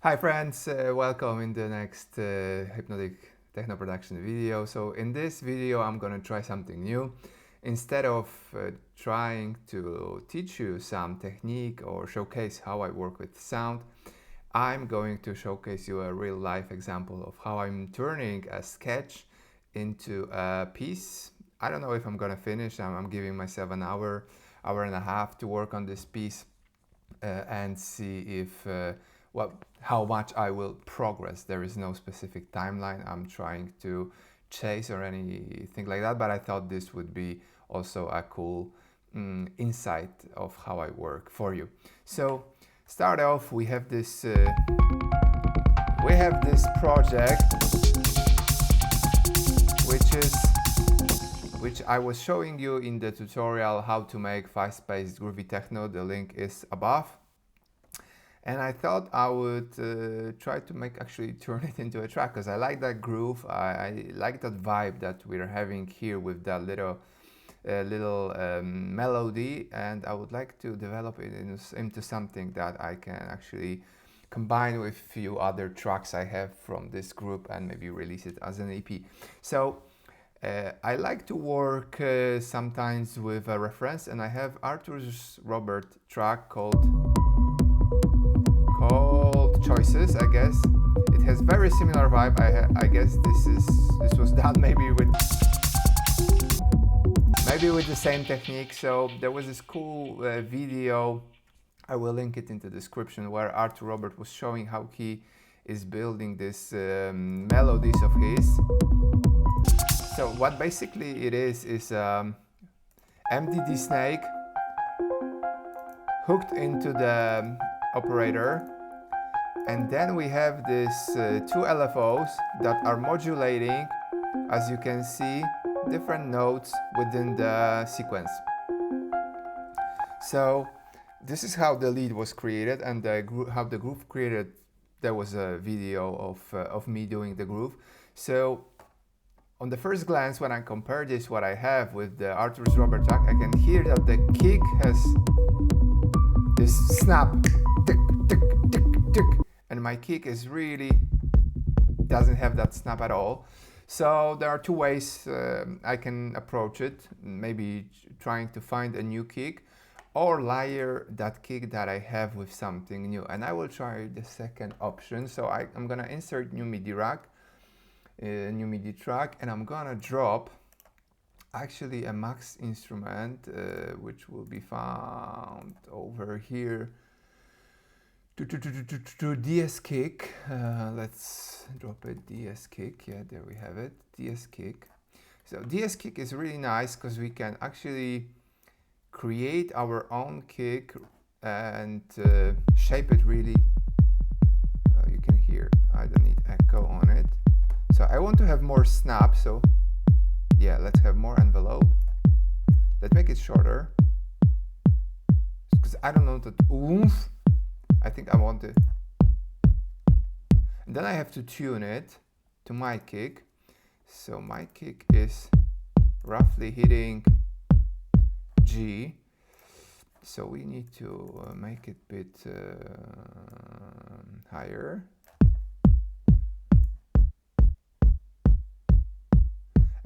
Hi friends, welcome in the next Hypnotic Techno production video. So in this video I'm gonna try something new. Instead of trying to teach you some technique or showcase how I work with sound, I'm going to showcase you a real life example of how I'm turning a sketch into a piece. I don't know if I'm gonna finish. I'm giving myself an hour and a half to work on this piece and see if how much I will progress. There is no specific timeline I'm trying to chase or anything like that, but I thought this would be also a cool insight of how I work for you. So start off, we have this project which I was showing you in the tutorial how to make fast-paced groovy techno. The link is above. And I thought I would try to actually turn it into a track, because I like that groove. I like that vibe that we're having here with that little melody, and I would like to develop it into something that I can actually combine with a few other tracks I have from this group and maybe release it as an EP. So I like to work sometimes with a reference, and I have Arthur's Robert track called Choices, I guess. It has very similar vibe. I guess this was done maybe with the same technique. So there was this cool video, I will link it in the description, where Arthur Robert was showing how he is building this melodies of his. So what basically it is MDD snake hooked into the operator, and then we have these two LFOs that are modulating, as you can see, different notes within the sequence. So this is how the lead was created, and how the groove created. There was a video of me doing the groove. So on the first glance, when I compare this, what I have with the Arthur's Robert track, I can hear that the kick has this snap, tick, tick, tick, tick, and my kick is really doesn't have that snap at all. So there are two ways I can approach it. Maybe trying to find a new kick, or layer that kick that I have with something new. And I will try the second option. So I'm gonna insert new MIDI rack, new MIDI track, and I'm gonna drop actually a max instrument which will be found over here to DS kick. Let's drop a DS kick. Yeah, there we have it, DS kick. So DS kick is really nice because we can actually create our own kick and shape it really. You can hear I don't need echo on it. So I want to have more snap, so yeah, let's have more envelope. Let's make it shorter, because I don't know that oomph. I think I want it. And then I have to tune it to my kick. So my kick is roughly hitting G. So we need to make it a bit higher.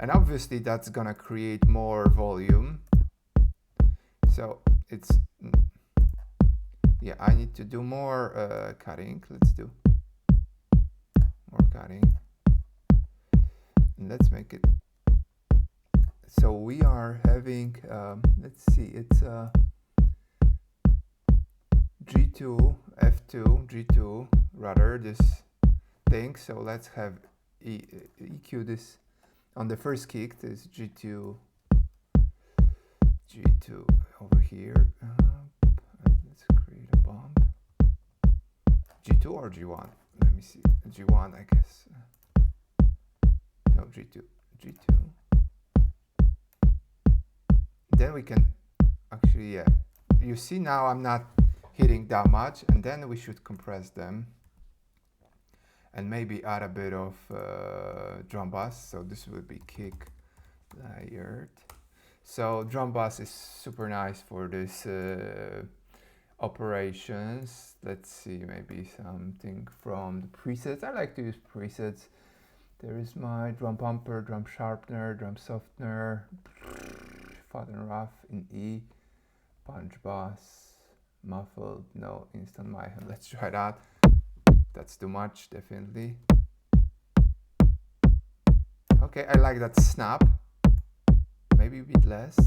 And obviously that's gonna create more volume. So it's, yeah, I need to do more cutting. Let's do more cutting. And let's make it. So we are having, let's see, it's G2, F2, G2, rather, this thing. So let's have EQ this on the first kick, this G2 over here. And let's create a bump. G2 or G1? Let me see. G1, I guess. No, G2. Then we can actually, yeah. You see now I'm not hitting that much, and then we should compress them. And maybe add a bit of drum bass. So this will be kick layered. So drum bass is super nice for this operations. Let's see, maybe something from the presets. I like to use presets. There is my drum pumper, drum sharpener, drum softener, fat and rough in E, punch bass, muffled, no, instant mayhem. Let's try that. That's too much, definitely. Okay, I like that snap. Maybe a bit less.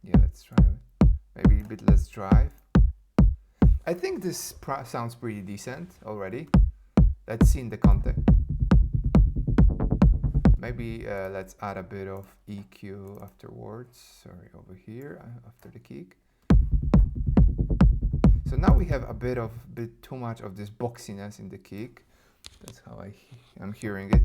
Yeah, let's try it. Maybe a bit less drive. I think this sounds pretty decent already. Let's see in the context. Maybe let's add a bit of EQ afterwards. Sorry, over here after the kick. So now we have a bit too much of this boxiness in the kick. That's how I'm hearing it.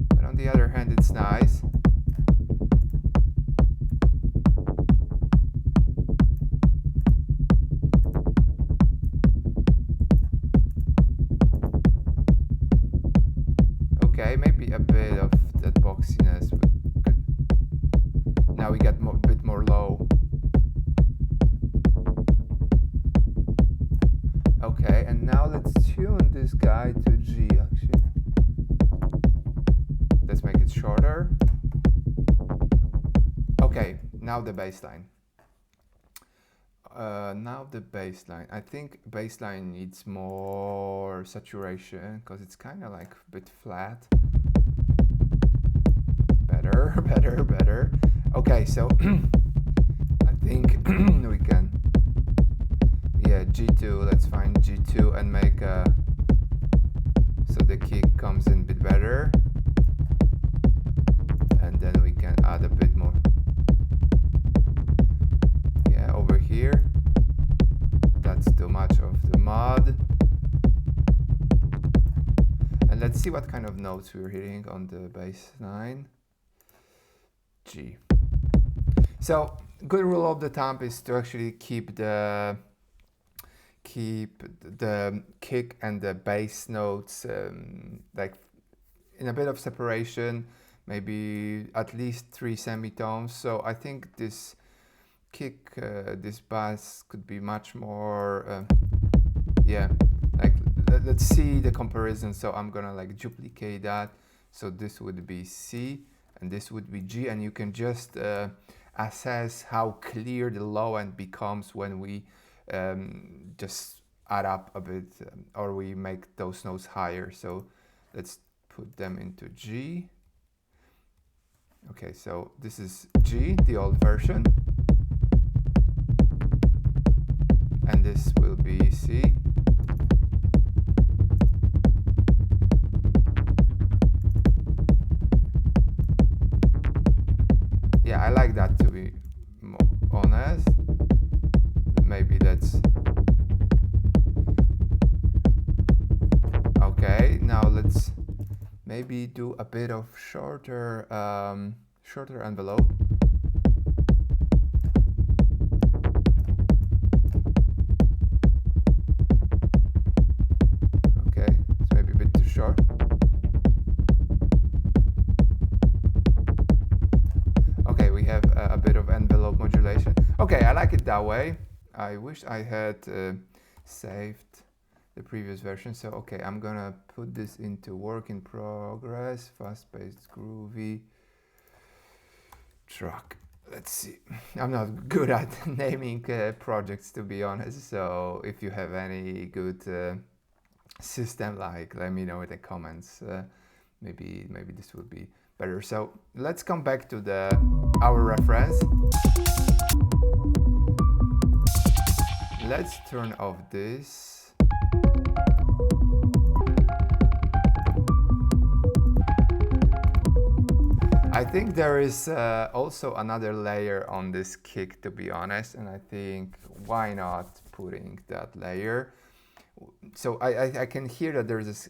But on the other hand, it's nice. Okay, maybe a bit of that boxiness. Now we get a bit more low. Okay, and now let's tune this guy to G actually. Let's make it shorter. Okay, now the bass line. I think bass line needs more saturation because it's kind of like a bit flat. Better. Okay, so I think we can, yeah, G2, let's find G2 and make so the kick comes in a bit better. And then we can add a bit more. Yeah, over here. That's too much of the mod. And let's see what kind of notes we're hitting on the bass line. G. So good rule of the thumb is to actually keep the kick and the bass notes like in a bit of separation, maybe at least 3 semitones. So I think this kick, this bass could be much more, yeah, like let's see the comparison. So I'm gonna like duplicate that. So this would be C and this would be G, and you can just assess how clear the low end becomes when we just add up a bit or we make those notes higher. So let's put them into G. Okay, so this is G, the old version. And this will be C. Yeah, I like that, to be honest. Maybe that's okay. Now let's maybe do a bit of shorter envelope. Okay, it's maybe a bit too short. Okay, we have a bit of envelope modulation. Okay, I like it that way. I wish I had saved the previous version. So okay, I'm gonna put this into work in progress, fast-paced, groovy track. Let's see. I'm not good at naming projects, to be honest. So if you have any good system, like let me know in the comments. Maybe this would be better. So let's come back to our reference. Let's turn off this. I think there is also another layer on this kick, to be honest, and I think why not putting that layer. So I can hear that there's this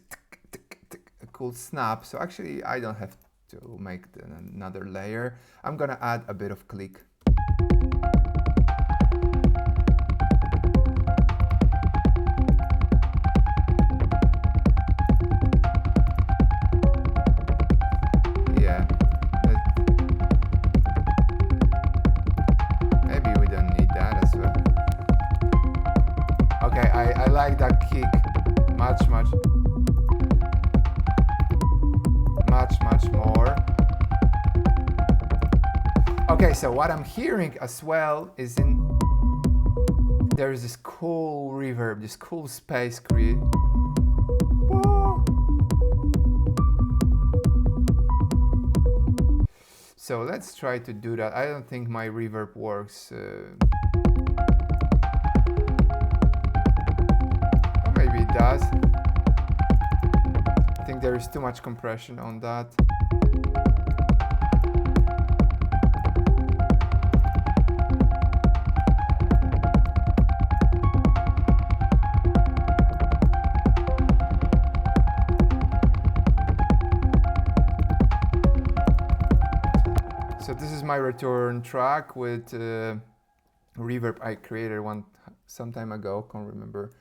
a cool snap, so actually I don't have to make another layer. I'm gonna add a bit of click. much more. Okay, so what I'm hearing as well is there is this cool reverb, this cool space create. Whoa. So let's try to do that. I don't think my reverb works. Or maybe it does. I think there is too much compression on that. So this is my return track with reverb I created some time ago. Can't remember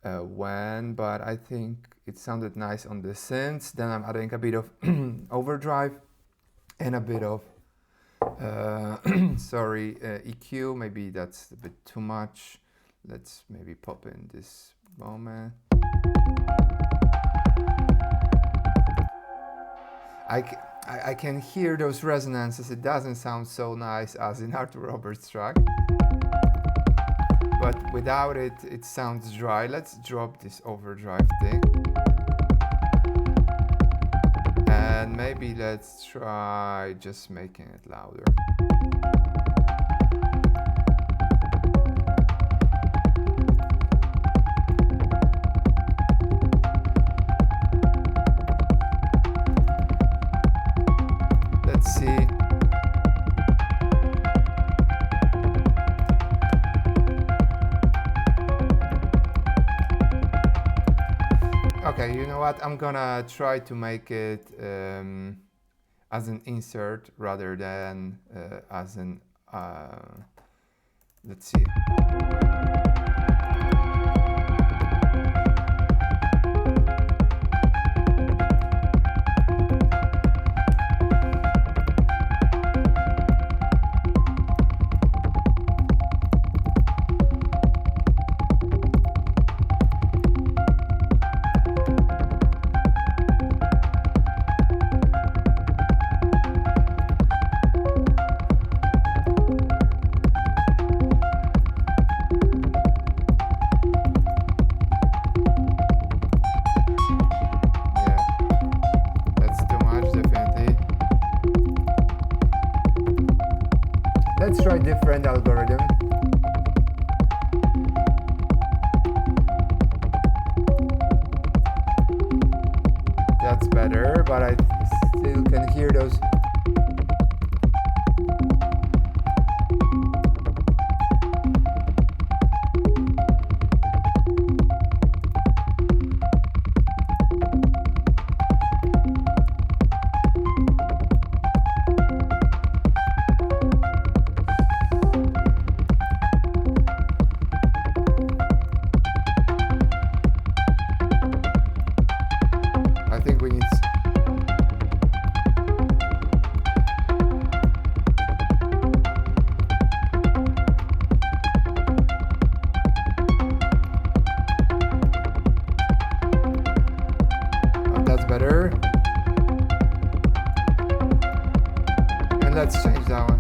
when, but I think it sounded nice on the synths. Then I'm adding a bit of overdrive and a bit of EQ. Maybe that's a bit too much. Let's maybe pop in this moment. I can hear those resonances. It doesn't sound so nice as in Arthur Roberts' track, but without it, it sounds dry. Let's drop this overdrive thing, and maybe let's try just making it louder. Okay, you know what? I'm gonna try to make it as an insert rather than as an, let's see. Let's try different algorithm. That's better, but I still can hear those. Better. And let's change that one.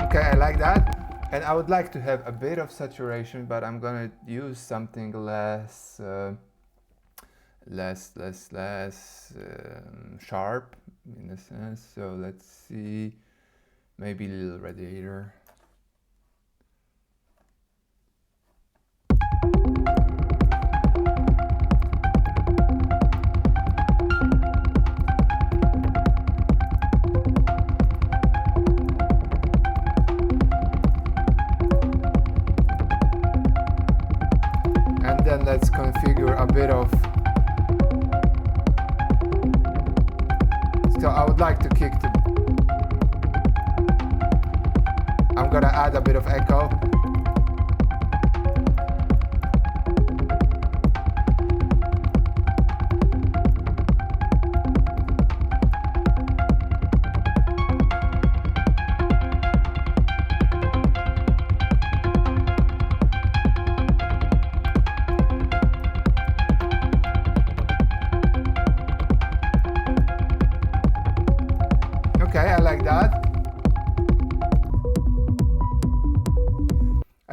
Okay, I like that. And I would like to have a bit of saturation, but I'm gonna use something less sharp in a sense. So let's see, maybe a little radiator. Then let's configure a bit of. So I would like to kick the. I'm gonna add a bit of echo.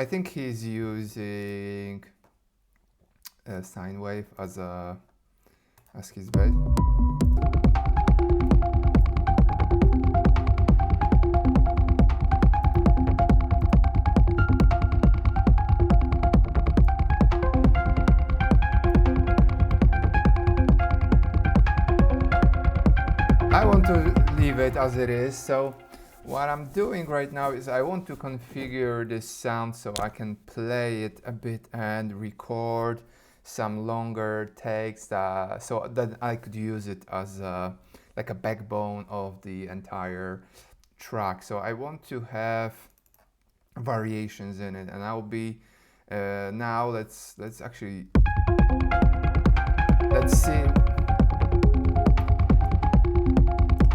I think he's using a sine wave as his bass. I want to leave it as it is, so what I'm doing right now is I want to configure this sound so I can play it a bit and record some longer takes so that I could use it as like a backbone of the entire track. So I want to have variations in it, and I'll be now let's see.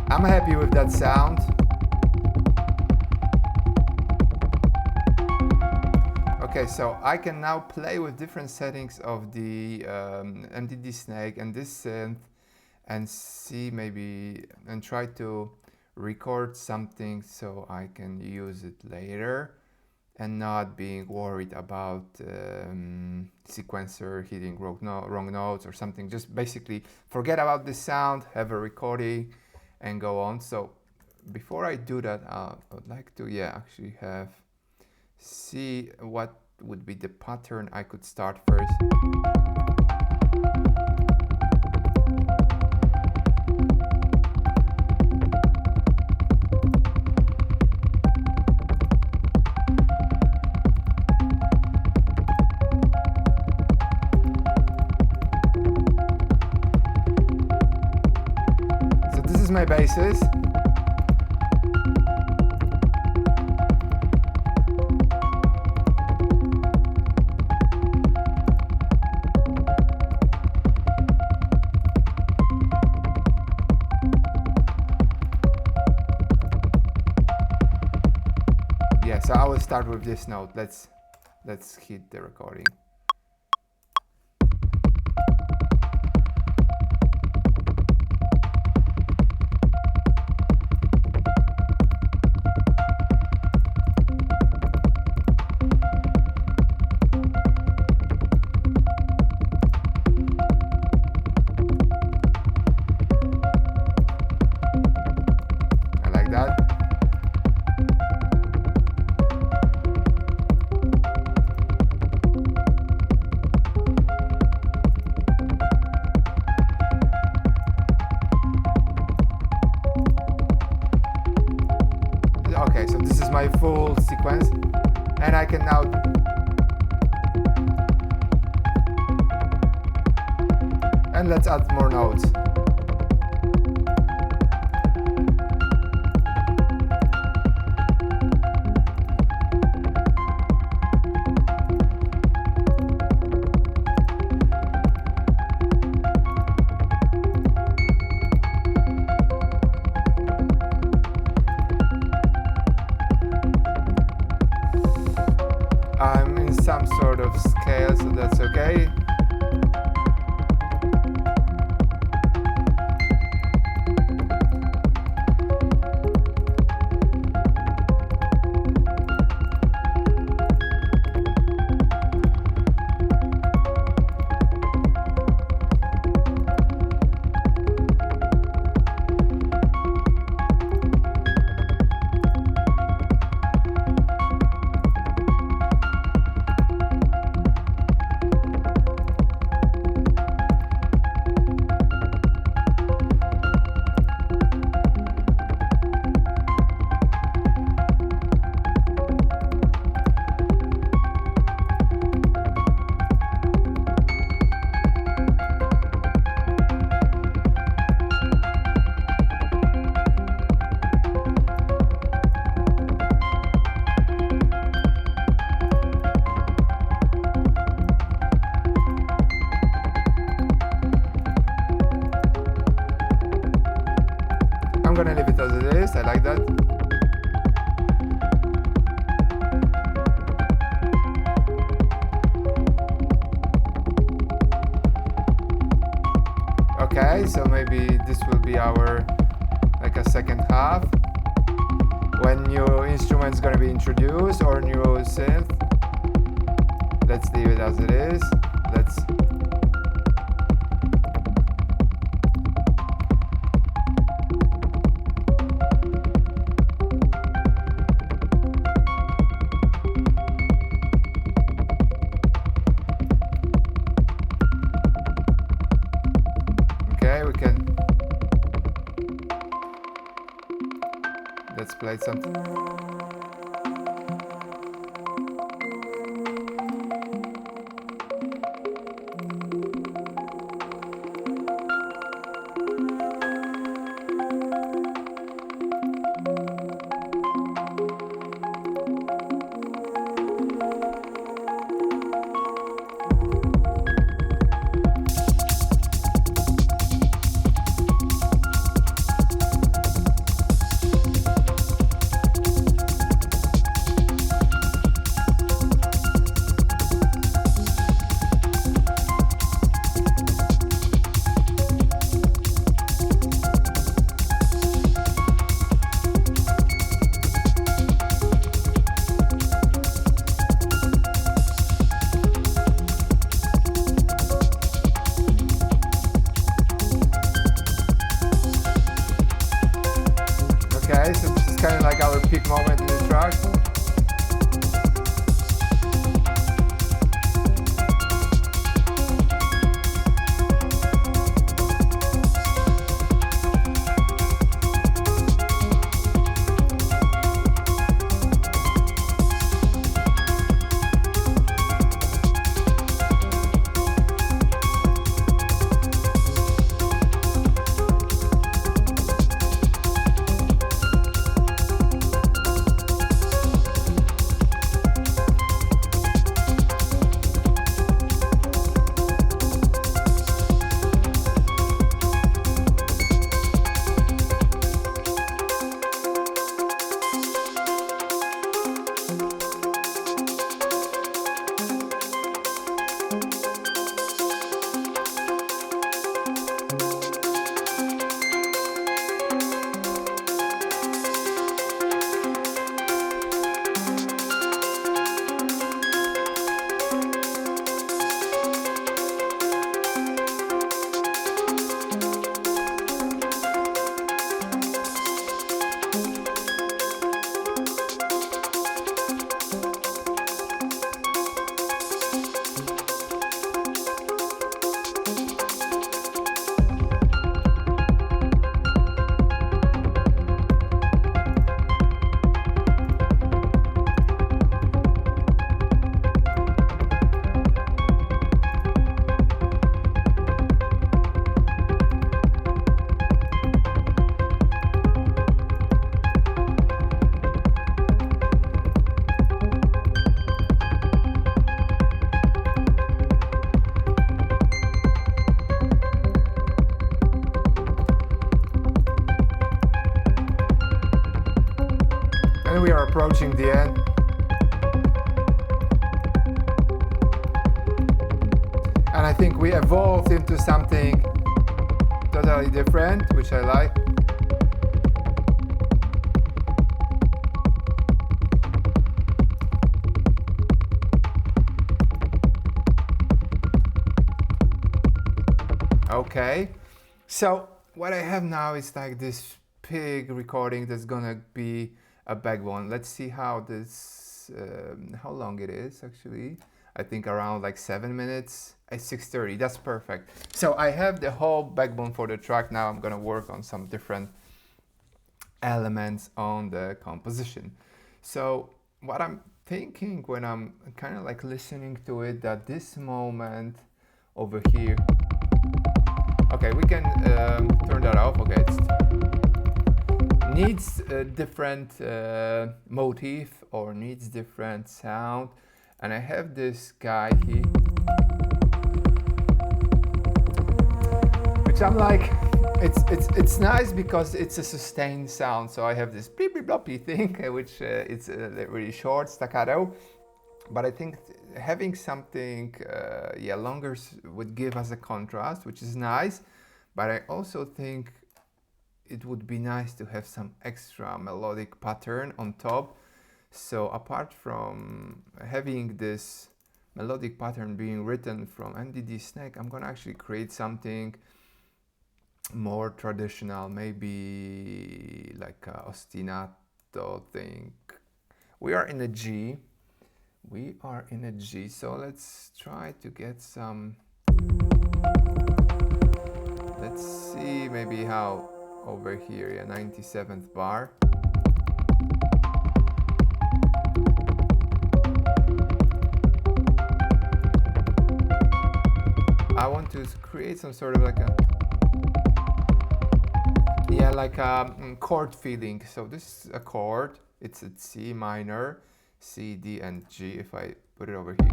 I'm happy with that sound. Okay, so I can now play with different settings of the MTD Snake and this synth and see maybe and try to record something so I can use it later and not being worried about sequencer hitting wrong notes or something. Just basically forget about this sound, have a recording and go on. So before I do that, I would like to actually see what would be the pattern I could start first. So this is my basis. So I will start with this note. Let's hit the recording. I like that. Okay, so this is my full sequence, and I can now and let's add more notes. I'm in some sort of scale, so that's okay. I'm gonna leave it as it is. I like that. Okay, so maybe this will be our like a second half when new instrument's gonna be introduced or new synth. let's leave it as it is. Let's we can, let's play something. Okay, so this is kind of like our peak moment in the track. And we are approaching the end. And I think we evolved into something totally different, which I like. Okay, so what I have now is like this pig recording that's gonna be a backbone. Let's see how this, how long it is actually. I think around like 7 minutes at 6:30. That's perfect. So I have the whole backbone for the track. Now I'm gonna work on some different elements on the composition. So what I'm thinking when I'm kind of like listening to it, that this moment over here. Okay, we can turn that off. Okay, it needs a different motif or needs different sound. And I have this guy here, which I'm like, it's nice because it's a sustained sound. So I have this beep beep bloppy thing, which it's really short staccato. But I think having something longer would give us a contrast, which is nice. But I also think it would be nice to have some extra melodic pattern on top. So apart from having this melodic pattern being written from NDD snake, I'm gonna actually create something more traditional, maybe like a ostinato thing. We are in a G. We are in a G, so let's try to get some. Let's see maybe how over here, yeah, 97th bar. I want to create some sort of like a, yeah, like a chord feeling. So this is a chord, it's a C minor, C, D, and G. If I put it over here.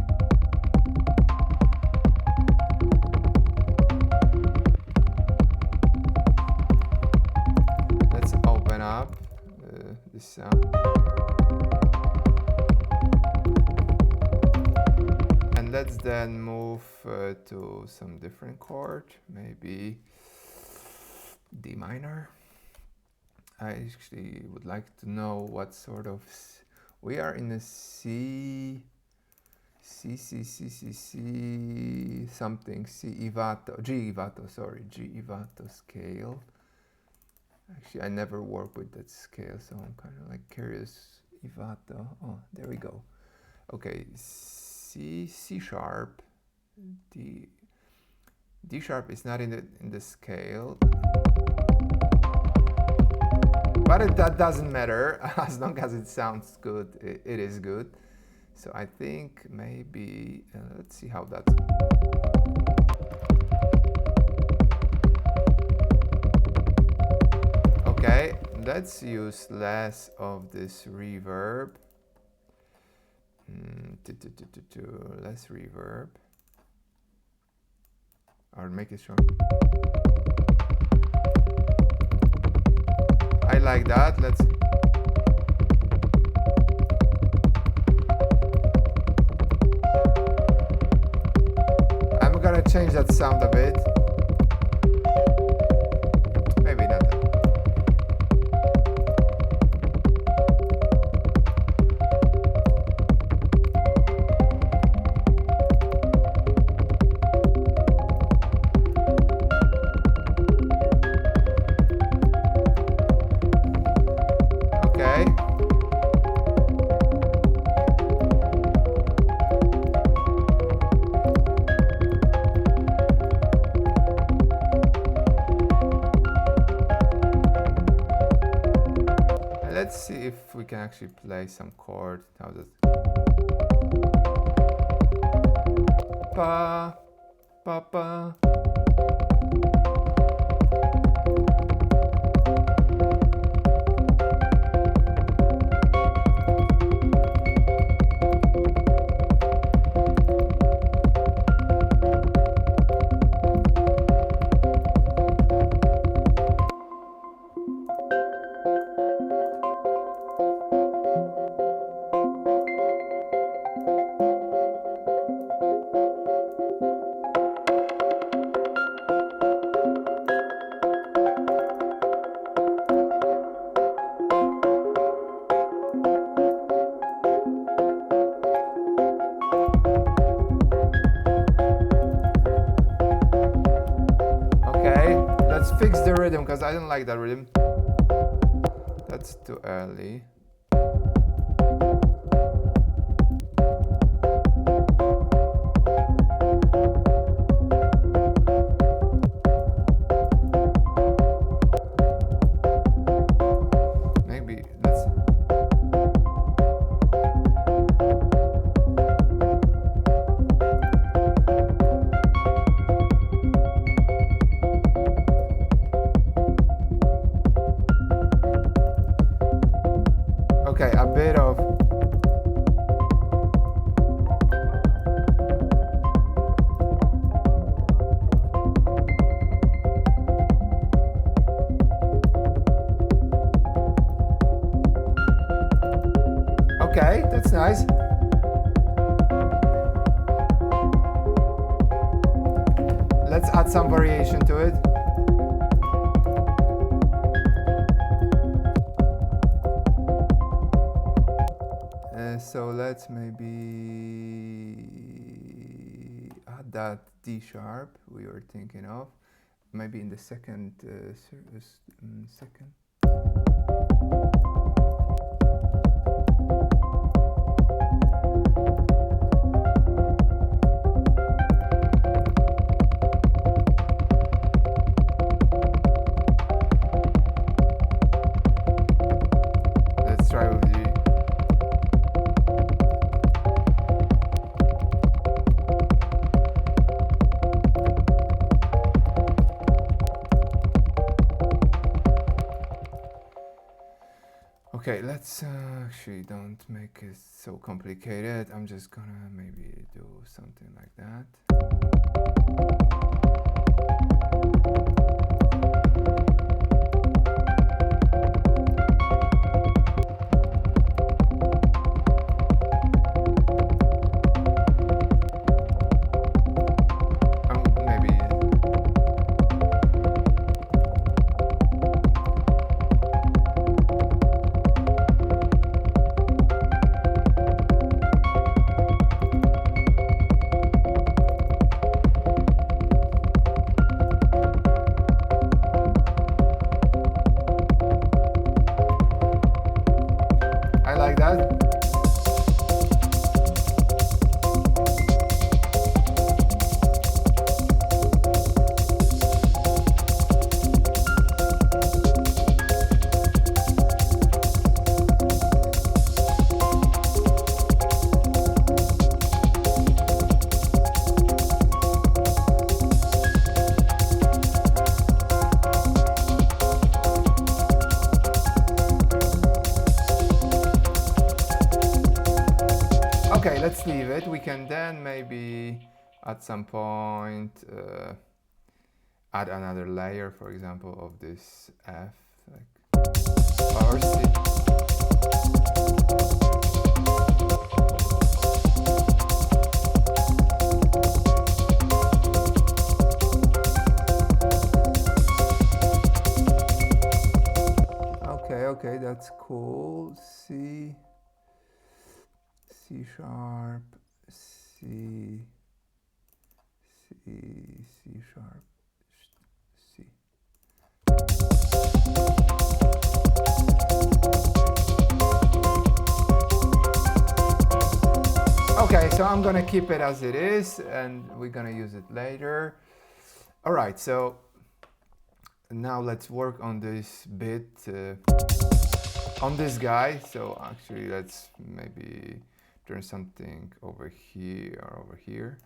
Let's open up this sound. And let's then move to some different chord, maybe D minor. I actually would like to know what sort of, we are in a C something, G Ivato scale. Actually, I never work with that scale, so I'm kind of like curious. Ivato, oh, there we go. Okay, C sharp, D sharp is not in the scale. But that doesn't matter, as long as it sounds good, it is good. So I think maybe, let's see how that's. Okay, let's use less of this reverb. Less reverb. Or make it short. I like that. Let's. I'm gonna change that sound a bit. Maybe not. Let's see if we can actually play some chord. How does pa pa pa. Fix the rhythm, because I don't like that rhythm. That's too early. Maybe let's. Okay, a bit of. Okay, that's nice. Let's add some variation to it. So let's maybe that D sharp we were thinking of, maybe in the second second. Let's try with G. Okay, let's actually don't make it so complicated. I'm just gonna maybe do something like that. Maybe. I like that. Okay, let's leave it. We can then maybe at some point add another layer, for example, of this F, like, or C. Okay, that's cool. C sharp, C sharp, C. Okay, so I'm gonna keep it as it is and we're gonna use it later. All right, so now let's work on this bit, on this guy. So actually let's maybe turn something over here or over here.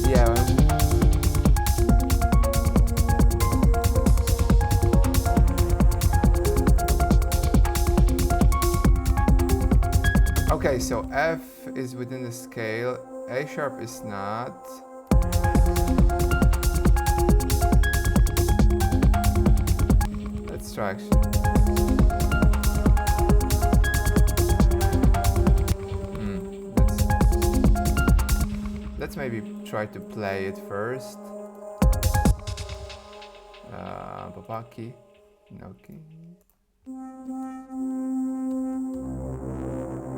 Yeah. Okay, so F is within the scale, A sharp is not. Let's try actually. Let's maybe try to play it first. Babaki, no key.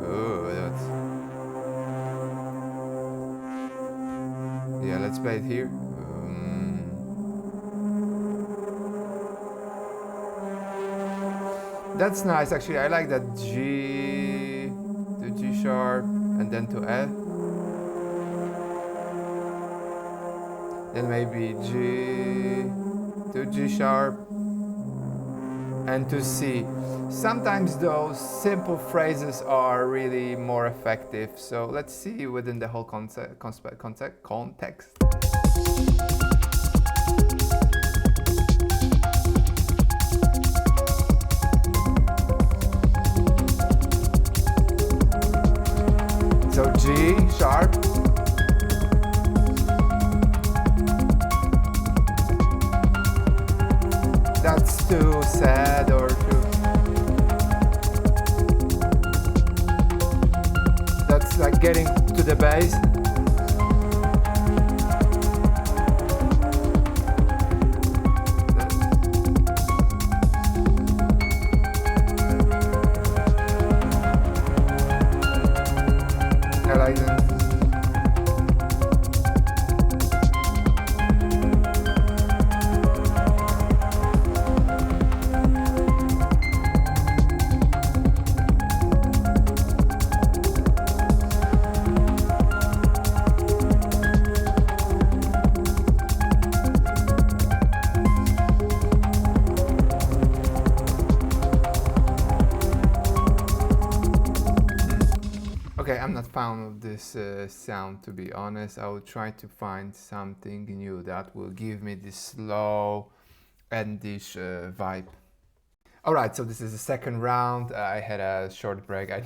Oh, that's. Yeah, let's play it here. That's nice, actually. I like that G to G sharp and then to F. Then maybe G to G sharp and to C. Sometimes those simple phrases are really more effective. So let's see within the whole context. So G sharp. That's too sad or too. That's like getting to the bass. I like that. fan of this sound, to be honest. I will try to find something new that will give me this slow English vibe. Alright, so this is the second round. I had a short break. I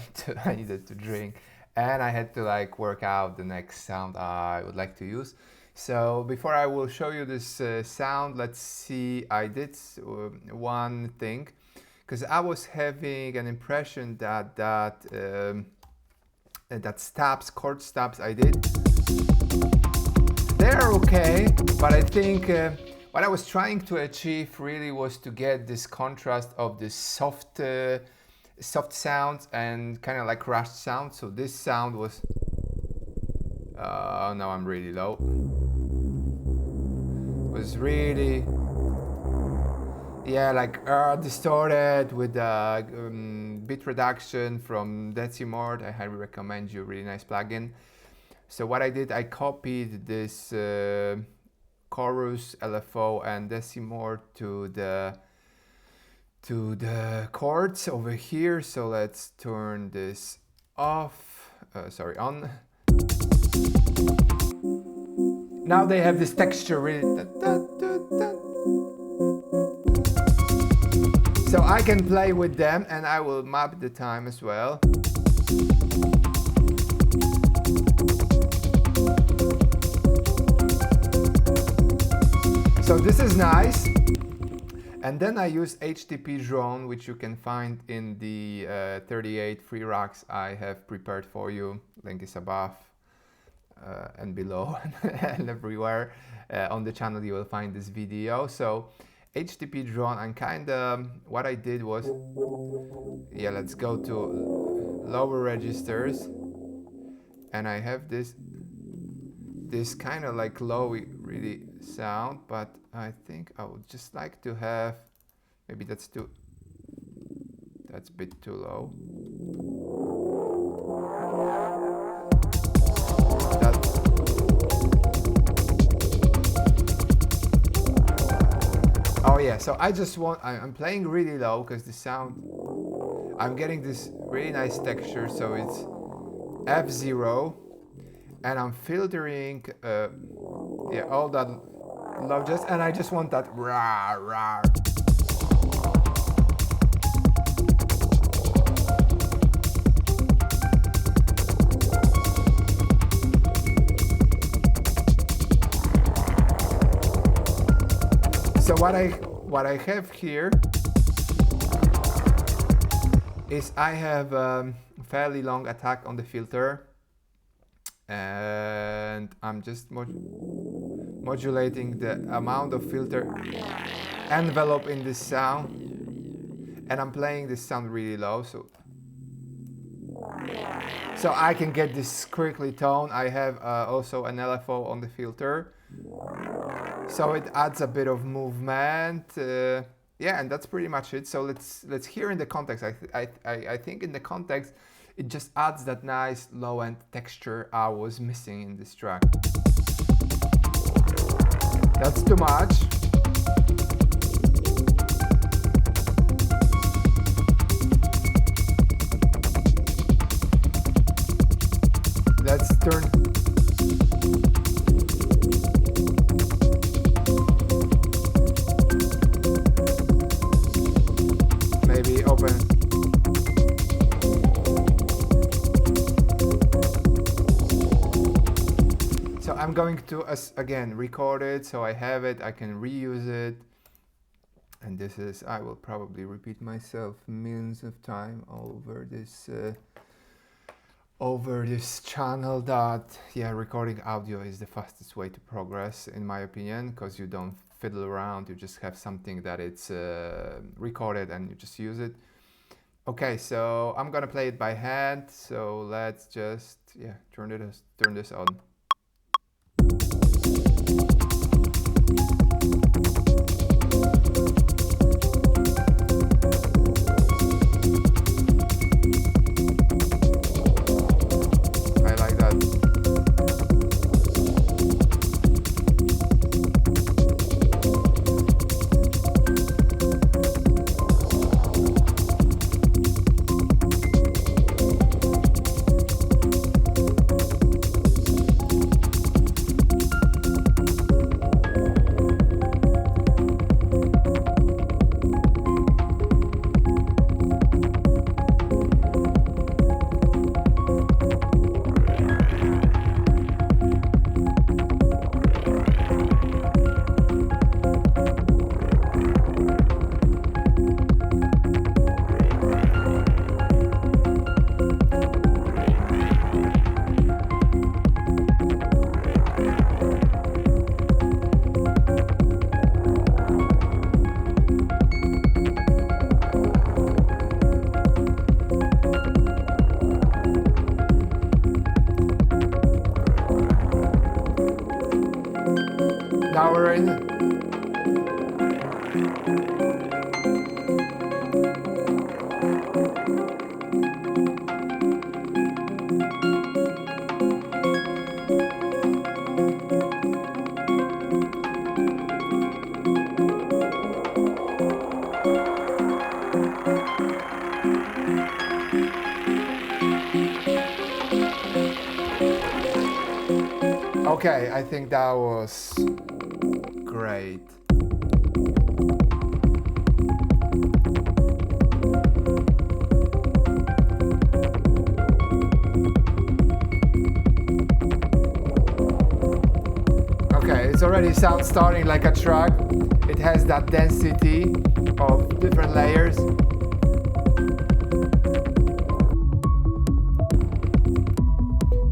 needed to drink, and I had to like work out the next sound I would like to use. So before I will show you this sound, let's see. I did one thing, because I was having an impression that chord stabs I did, they're okay, but I think what I was trying to achieve really was to get this contrast of this soft sounds and kind of like rushed sounds. So this sound was, now I'm really low, was really, yeah, like distorted with bit reduction from Decimort. I highly recommend you, really nice plugin. So what I did, I copied this chorus, LFO and Decimort to the chords over here. So let's turn this off, on. Now they have this texture really. So I can play with them, and I will map the time as well. So this is nice. And then I use HTP drone, which you can find in the 38 free racks I have prepared for you. Link is above and below and everywhere. On the channel you will find this video. So HTP drone, and kind of what I did was, yeah, let's go to lower registers, and I have this kind of like low really sound, but I think I would just like to have, maybe that's a bit too low. Oh yeah, so I'm playing really low because the sound, I'm getting this really nice texture, so it's F0, and I'm filtering all that low, and I just want that rah rah. So what I have here is I have a fairly long attack on the filter, and I'm just modulating the amount of filter envelope in this sound, and I'm playing this sound really low, so I can get this crinkly tone. I have also an LFO on the filter, so it adds a bit of movement. Yeah, and that's pretty much it. So let's hear in the context. I think in the context it just adds that nice low-end texture I was missing in this track. That's too much. Let's turn. Maybe open. So I'm going to again record it, so I have it, I can reuse it. And this is, I will probably repeat myself millions of times over this channel, that recording audio is the fastest way to progress, in my opinion, because you don't fiddle around, you just have something that it's recorded and you just use it. Okay, so I'm gonna play it by hand, so let's just turn this on. Now we're in. Okay, I think that was great. Okay, it's already starting like a track. It has that density of different layers.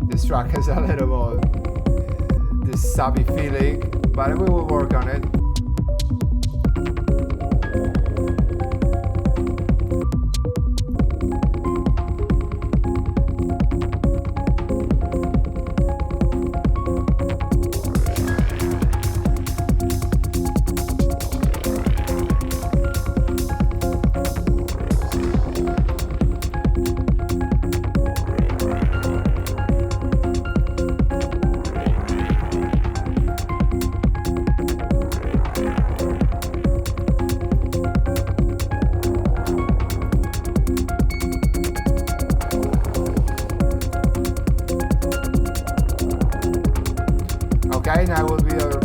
This track has a little more this subby feeling, but we will work on it. Okay, now will be our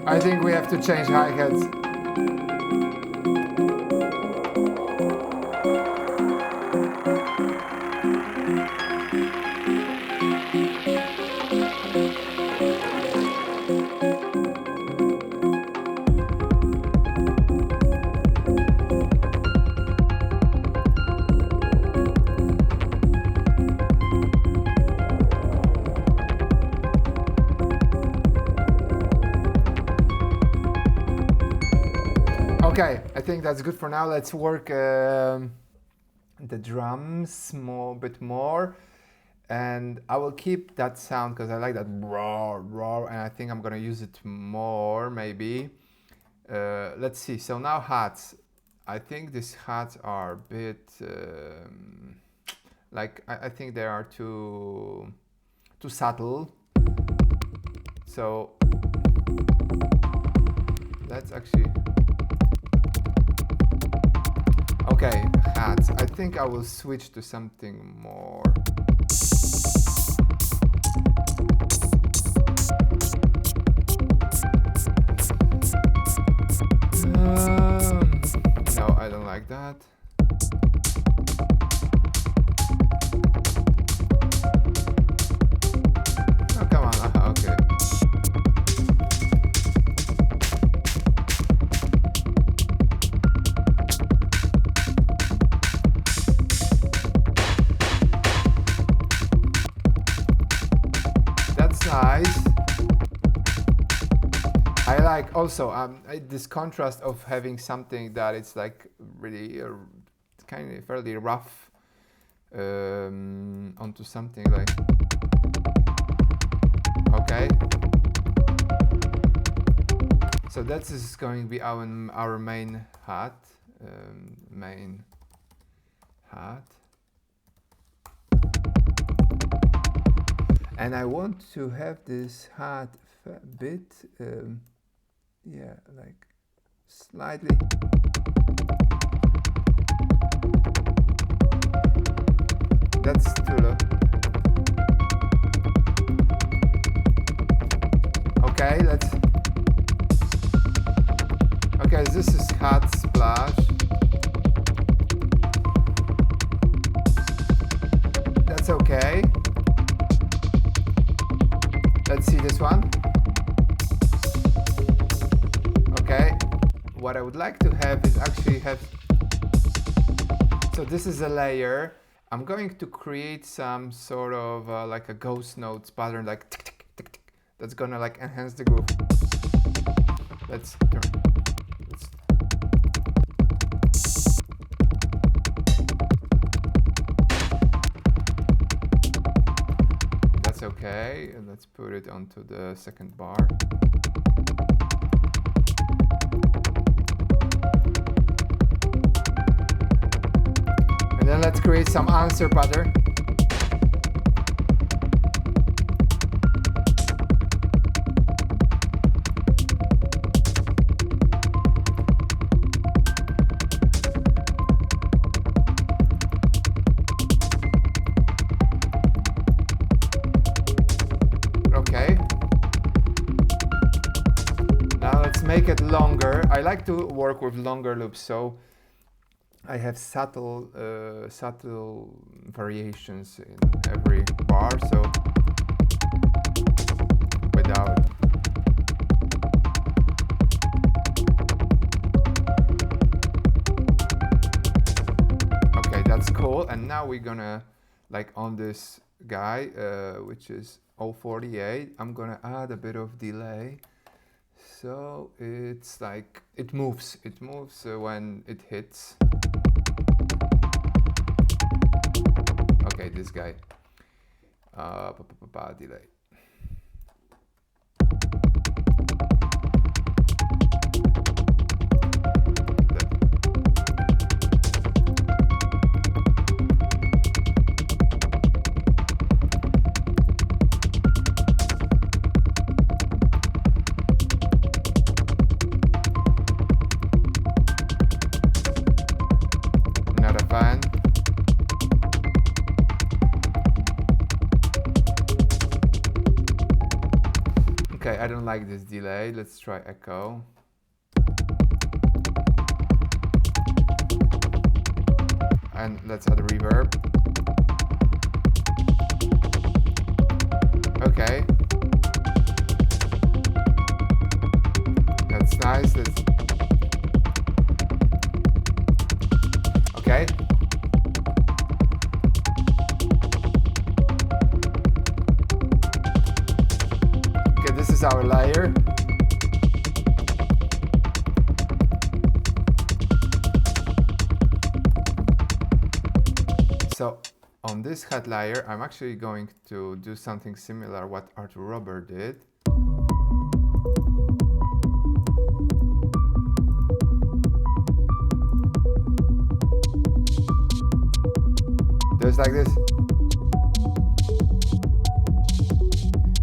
I think we have to change hi-hats. Okay, I think that's good for now. Let's work the drums a bit more, and I will keep that sound because I like that roar, and I think I'm gonna use it more maybe. Let's see. So now hats. I think these hats are a bit like I think they are too subtle. So let's actually. Okay, hats. I think I will switch to something more. No, I don't like that. Oh, come on. Okay. Nice. I like also this contrast of having something that it's like really kind of fairly rough onto something like okay. So that is going to be our main hat. Main hat. And I want to have this hat a bit, yeah, like slightly. That's too low. Okay, let's. Okay, this is hat splash. That's okay. Let's see this one. Okay. What I would like to have is actually have. So this is a layer. I'm going to create some sort of like a ghost notes pattern, like tick, tick, tick, tick, That's gonna like enhance the groove. Let's turn. That's okay, and let's put it onto the second bar. And then let's create some answer pattern. Okay. Now let's make it longer. I like to work with longer loops, so I have subtle variations in every bar, so without. Okay, that's cool. And now we're gonna, like on this guy, which is 048, I'm gonna add a bit of delay. So it's like, it moves when it hits. Okay, this guy. Delay. Not a fan. Okay, I don't like this delay. Let's try echo. And let's add reverb. Okay. That's nice. Okay. Okay, this is our layer. So on this hat layer, I'm actually going to do something similar what Arthur Robert did. Just like this.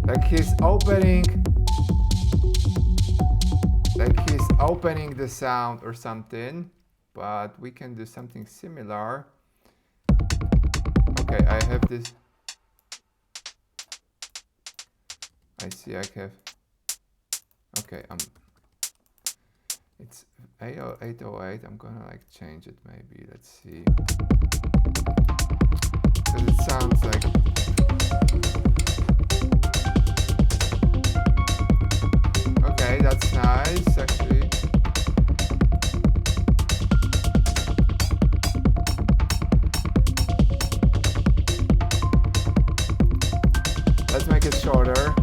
Like he's opening the sound or something, but we can do something similar. Okay, I have this. I see I have. Okay, it's 808. I'm gonna like change it maybe. Let's see. Because it sounds like. Okay, that's nice actually. Let's make it shorter.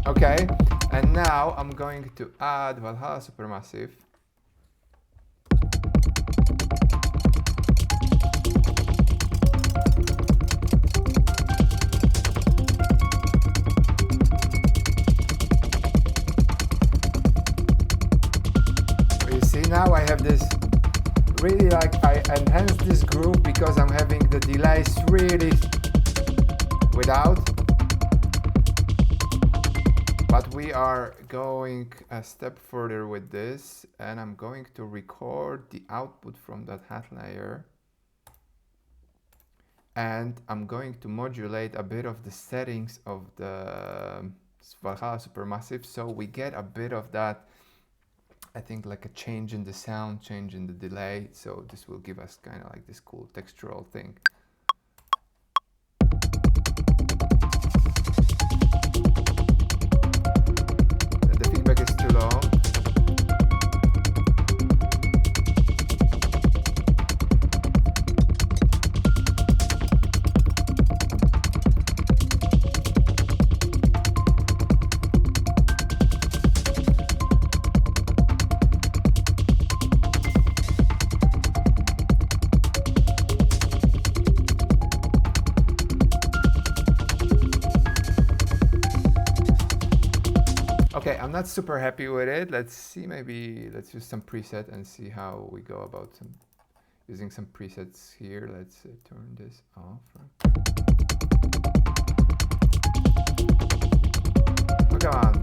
Okay, and now I'm going to add Valhalla Supermassive. You see, now I have this really like, I enhance this groove because I'm having the delays really without. But we are going a step further with this, and I'm going to record the output from that hat layer. And I'm going to modulate a bit of the settings of the Valhalla Supermassive, so we get a bit of that, I think like a change in the sound, change in the delay. So this will give us kind of like this cool textural thing. I'm not super happy with it. Let's see, maybe let's use some preset and see how we go about using some presets here. Let's turn this off. Oh, come on.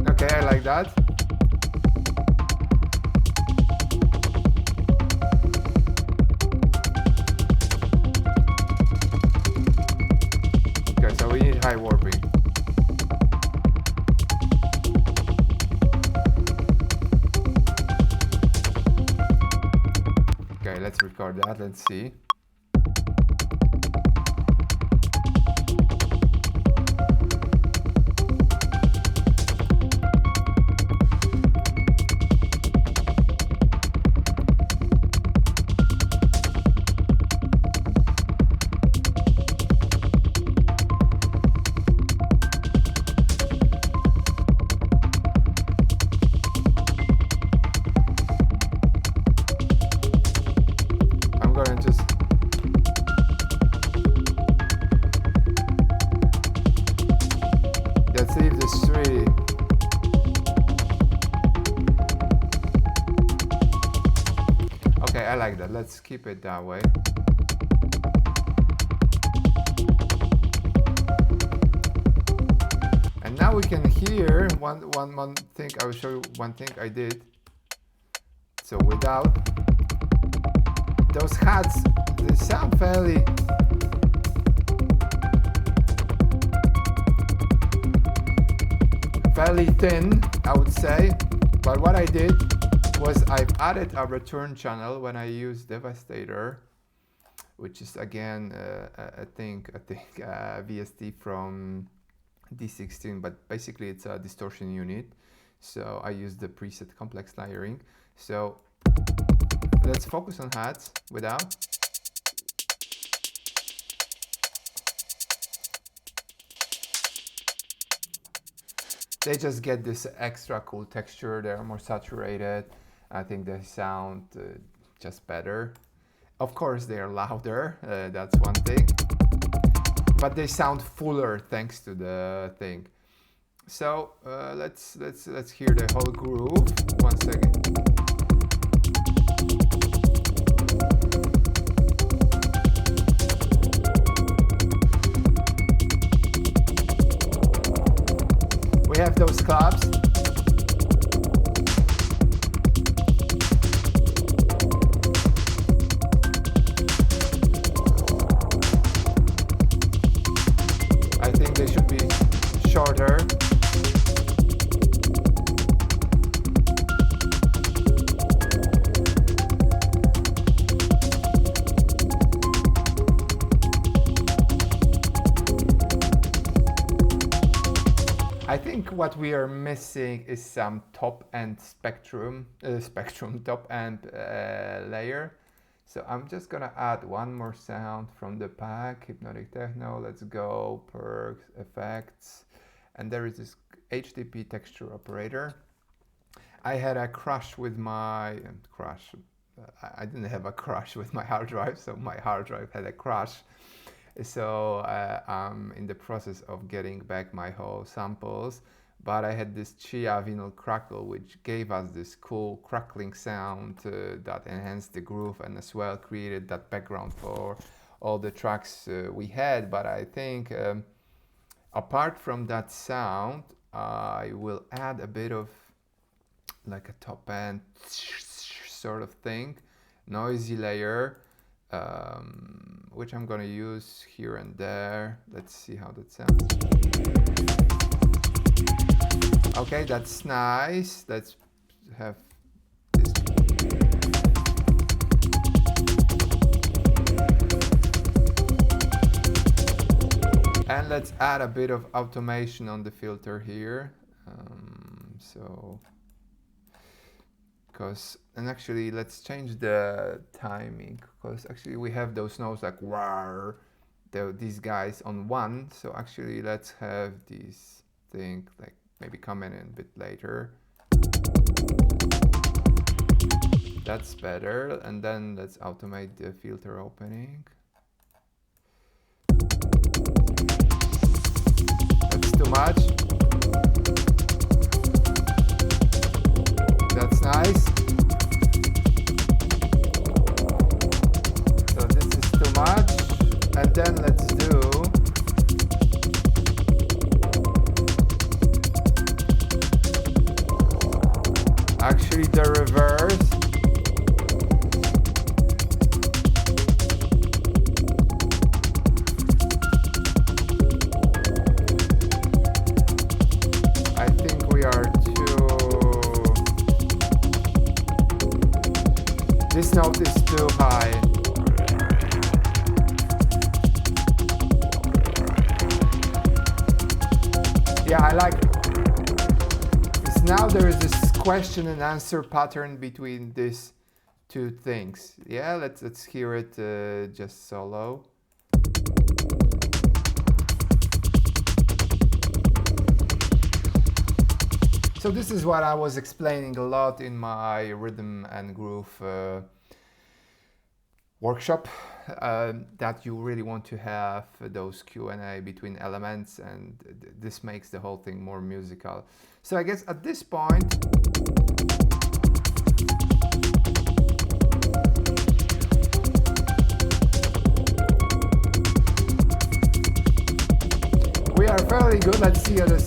Okay, I like that. Okay, so we need high warping. Okay, let's record that, let's see. Let's see if this is really... Okay, I like that. Let's keep it that way. And now we can hear one thing. I will show you one thing I did. So without those hats, they sound fairly thin, I would say. But what I did was I've added a return channel when I use Devastator, which is again I think VST from D16, but basically it's a distortion unit. So I use the preset complex layering. So let's focus on hats without. They just get this extra cool texture. They're more saturated. I think they sound just better. Of course, they're louder. That's one thing. But they sound fuller thanks to the thing. So let's hear the whole groove. 1 second. We have those claps. I think they should be shorter. I think what we are missing is some top-end top-end layer. So I'm just gonna add one more sound from the pack, Hypnotic Techno. Let's go, perks, effects, and there is this HTTP texture operator. I had a crush with my I didn't have a crush with my hard drive, so my hard drive had a crash. So I'm in the process of getting back my whole samples, but I had this Chia vinyl crackle, which gave us this cool crackling sound that enhanced the groove and as well created that background for all the tracks we had. But I think apart from that sound, I will add a bit of like a top end sort of thing, noisy layer, which I'm gonna use here and there. Let's see how that sounds. Okay, that's nice. Let's have this. And then let's add a bit of automation on the filter here. And actually let's change the timing, because actually we have those notes like wow, these guys on 1. So actually let's have this thing like maybe come in a bit later. That's better. And then let's automate the filter opening. That's too much. That's nice. So this is too much. And then let's do actually the reverse. I think we are this note is too high. Yeah, I like this. Now there is this question and answer pattern between these two things. Yeah, let's hear it just solo. So this is what I was explaining a lot in my rhythm and groove workshop, that you really want to have those Q&A between elements, and this makes the whole thing more musical. So I guess at this point we are fairly good. Let's see how this.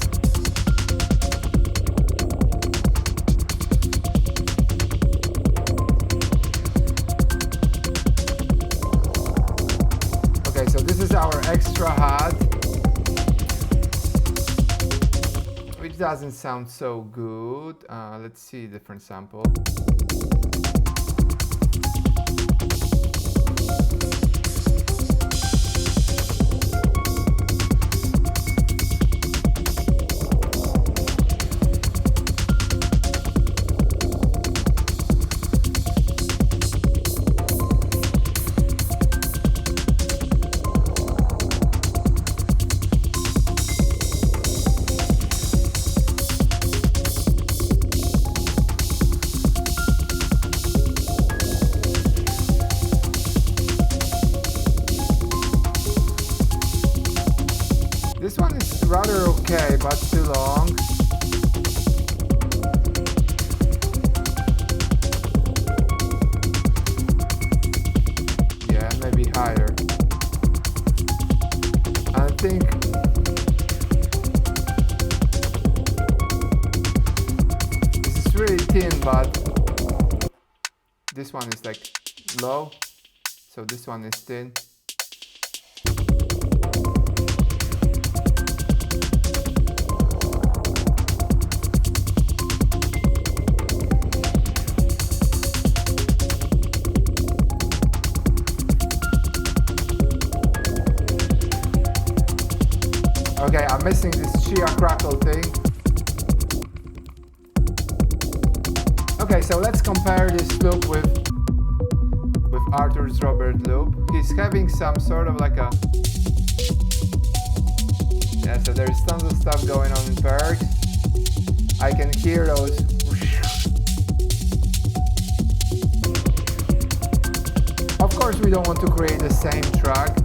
So this is our extra hot, which doesn't sound so good. Let's see a different sample. This one is rather okay, but too long. Yeah, maybe higher. I think this is really thin, but this one is like low, so this one is thin. Okay, I'm missing this Chia crackle thing. Okay, so let's compare this loop with Arthur's Robert loop. He's having some sort of like a... Yeah, so there's tons of stuff going on in perks. I can hear those... Of course we don't want to create the same track.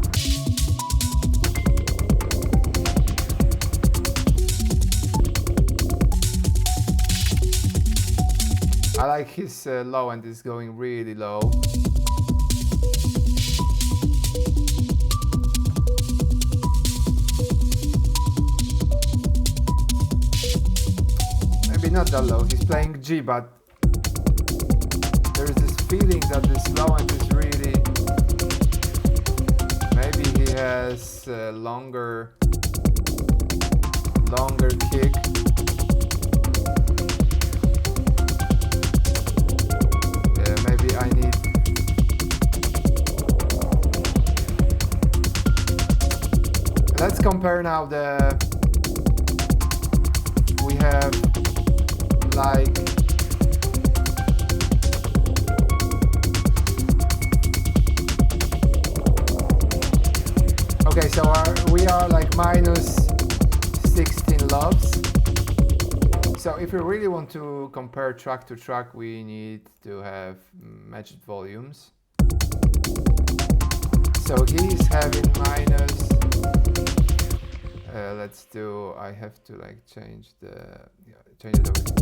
I like his low end is going really low. Maybe not that low, he's playing G, but there is this feeling that this low end is really... Maybe he has longer kick. I need... let's compare now we have like okay, so we are like minus 16 loves. So if we really want to compare track to track, we need to have matched volumes. So he's having minus, let's do, I have to like change change it over here.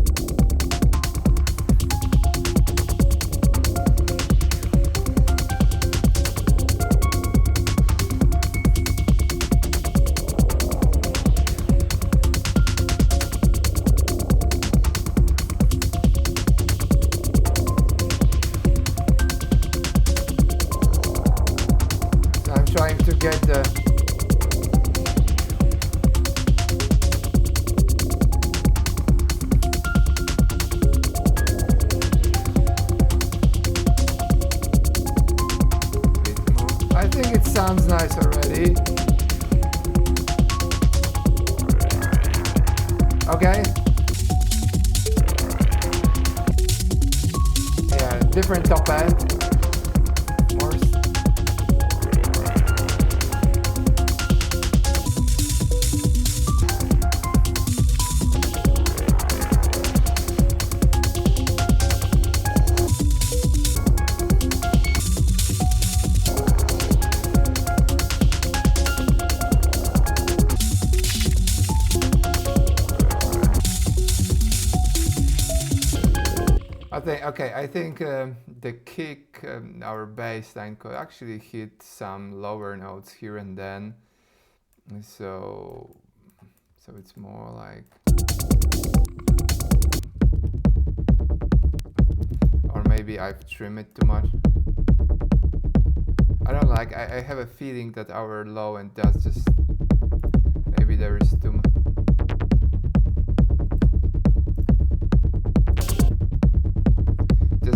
Trying to get the I think it sounds nice already. Okay. Yeah, different top end. I think the kick, our bass line could actually hit some lower notes here and then. So it's more like, or maybe I've trimmed it too much. I don't like, I have a feeling that our low end does just, maybe there is too much.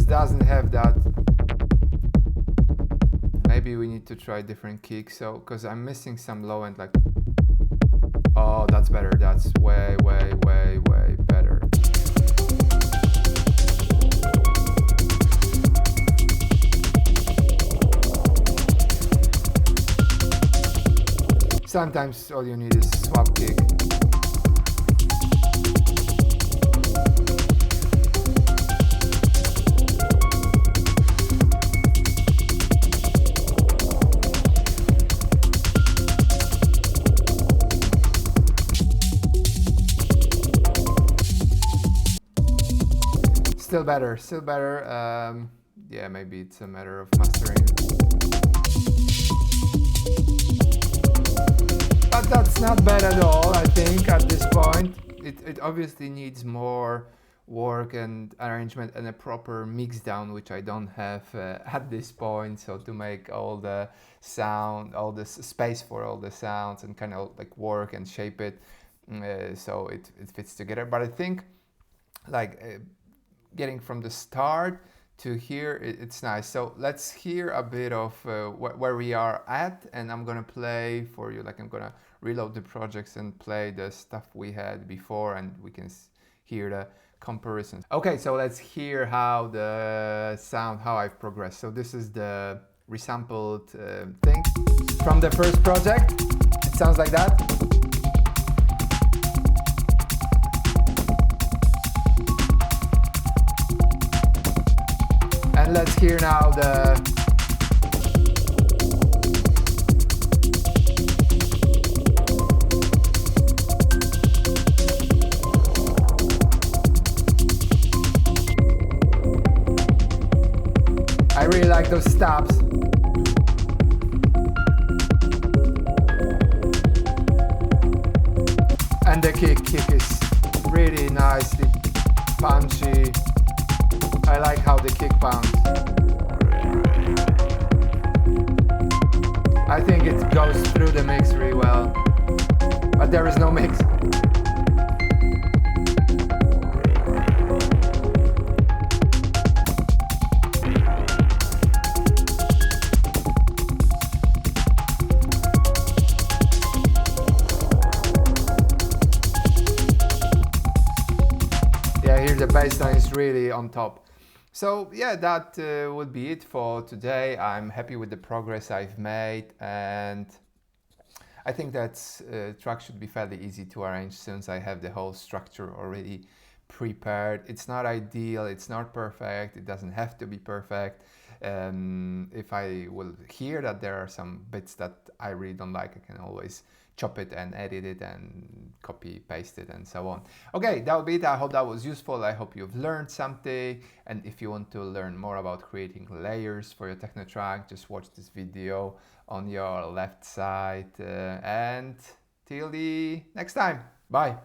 Doesn't have that. Maybe we need to try different kicks. So because I'm missing some low end, like, oh, that's better. That's way better. Sometimes all you need is swap kick. Still better. Yeah, maybe it's a matter of mastering. But that's not bad at all, I think, at this point. It obviously needs more work and arrangement and a proper mix down, which I don't have at this point. So to make all the sound, all the space for all the sounds and kind of like work and shape it so it fits together. But I think like getting from the start to here, it's nice. So let's hear a bit of where we are at, and I'm gonna play for you, like I'm gonna reload the projects and play the stuff we had before, and we can hear the comparisons. Okay, so let's hear how the sound, how I've progressed. So this is the resampled thing from the first project. It sounds like that. And let's hear now I really like those stops. And the kick is really nicely punchy. I like how the kick bounce. I think it goes through the mix really well, but there is no mix. and the bass line is really on top. So yeah, that would be it for today. I'm happy with the progress I've made, and I think that track should be fairly easy to arrange since I have the whole structure already prepared. It's not ideal, it's not perfect, it doesn't have to be perfect. If I will hear that there are some bits that I really don't like, I can always chop it and edit it and copy paste it and so on. Okay, that will be it. I hope that was useful. I hope you've learned something, and if you want to learn more about creating layers for your techno track, just watch this video on your left side, and till the next time, bye.